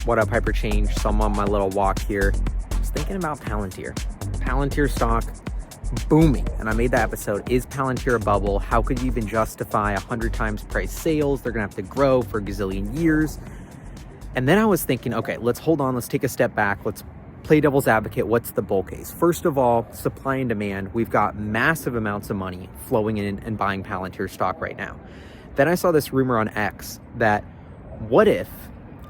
What up, HyperChange? So I'm on my little walk here. Just thinking about Palantir. Palantir stock booming. And I made that episode, is Palantir a bubble? How could you even justify 100 times price sales? They're going to have to grow for a gazillion years. And then I was thinking, okay, let's hold on. Let's take a step back. Let's play devil's advocate. What's the bull case? First of all, supply and demand. We've got massive amounts of money flowing in and buying Palantir stock right now. Then I saw this rumor on X that what if,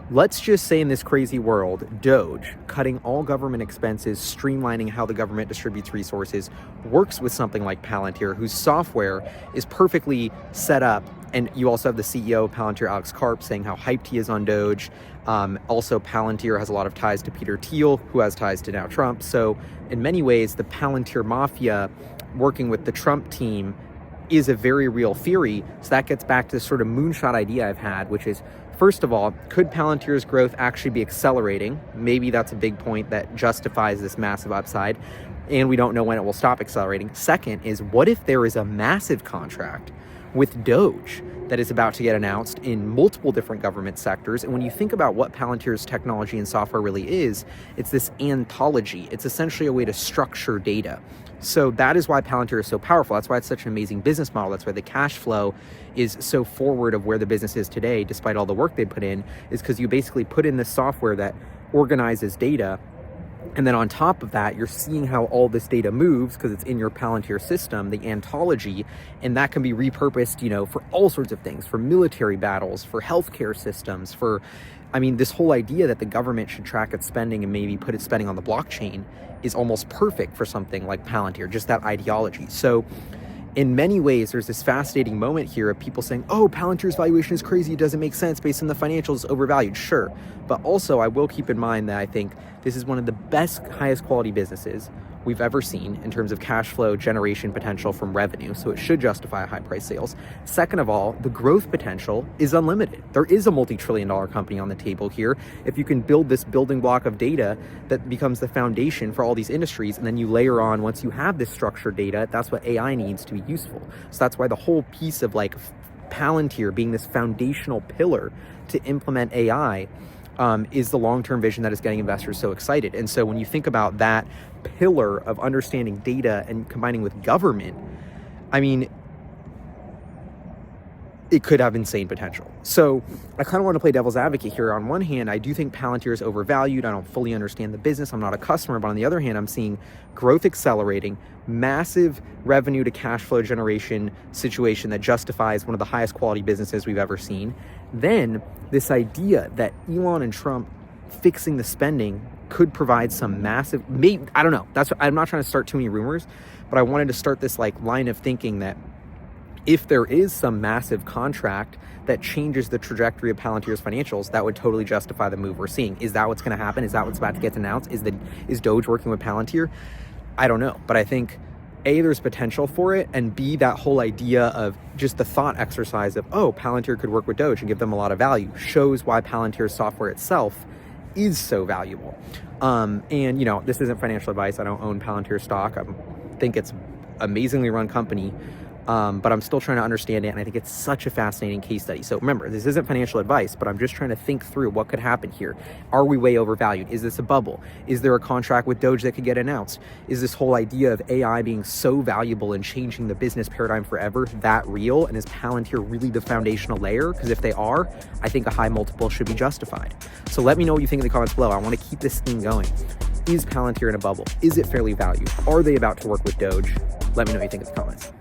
let's just say in this crazy world, DOGE, cutting all government expenses, streamlining how the government distributes resources, works with something like Palantir, whose software is perfectly set up. And you also have the CEO of Palantir, Alex Karp, saying how hyped he is on DOGE. Also, Palantir has a lot of ties to Peter Thiel, who has ties to now Trump. So in many ways, the Palantir mafia working with the Trump team is a very real theory. So that gets back to this sort of moonshot idea I've had, which is, first of all, could Palantir's growth actually be accelerating? Maybe that's a big point that justifies this massive upside, and we don't know when it will stop accelerating. Second is, what if there is a massive contract with DOGE that is about to get announced in multiple different government sectors? And when you think about what Palantir's technology and software really is, it's this anthology. It's essentially a way to structure data. So that is why Palantir is so powerful. That's why it's such an amazing business model. That's why the cash flow is so forward of where the business is today, despite all the work they put in, is because you basically put in this software that organizes data. And then on top of that, you're seeing how all this data moves because it's in your Palantir system, the anthology, and that can be repurposed, for all sorts of things, for military battles, for healthcare systems, this whole idea that the government should track its spending and maybe put its spending on the blockchain is almost perfect for something like Palantir, just that ideology. So in many ways, there's this fascinating moment here of people saying, oh, Palantir's valuation is crazy. It doesn't make sense based on the financials, overvalued. Sure. But also, I will keep in mind that I think this is one of the best, highest quality businesses we've ever seen in terms of cash flow generation potential from revenue. So it should justify high price sales. Second of all, the growth potential is unlimited. There is a multi-trillion-dollar company on the table here. If you can build this building block of data that becomes the foundation for all these industries, and then you layer on, once you have this structured data, that's what AI needs to be useful. So that's why the whole piece of Palantir being this foundational pillar to implement AI is the long-term vision that is getting investors so excited. And so when you think about that pillar of understanding data and combining with government, it could have insane potential. So I kind of want to play devil's advocate here. On one hand, I do think Palantir is overvalued. I don't fully understand the business. I'm not a customer. But on the other hand, I'm seeing growth accelerating, massive revenue to cash flow generation situation that justifies one of the highest quality businesses we've ever seen. Then this idea that Elon and Trump fixing the spending could provide some massive, I don't know. I'm not trying to start too many rumors, but I wanted to start this line of thinking that if there is some massive contract that changes the trajectory of Palantir's financials, that would totally justify the move we're seeing. Is that what's going to happen? Is that what's about to get announced? Is DOGE working with Palantir? I don't know. But I think, A, there's potential for it, and B, that whole idea of just the thought exercise of, oh, Palantir could work with DOGE and give them a lot of value, shows why Palantir's software itself is so valuable. This isn't financial advice. I don't own Palantir stock. I think it's amazingly run company. But I'm still trying to understand it, and I think it's such a fascinating case study. So remember, this isn't financial advice, but I'm just trying to think through what could happen here. Are we way overvalued? Is this a bubble? Is there a contract with DOGE that could get announced? Is this whole idea of AI being so valuable and changing the business paradigm forever that real? And is Palantir really the foundational layer? Because if they are, I think a high multiple should be justified. So let me know what you think in the comments below. I want to keep this thing going. Is Palantir in a bubble? Is it fairly valued? Are they about to work with DOGE? Let me know what you think in the comments.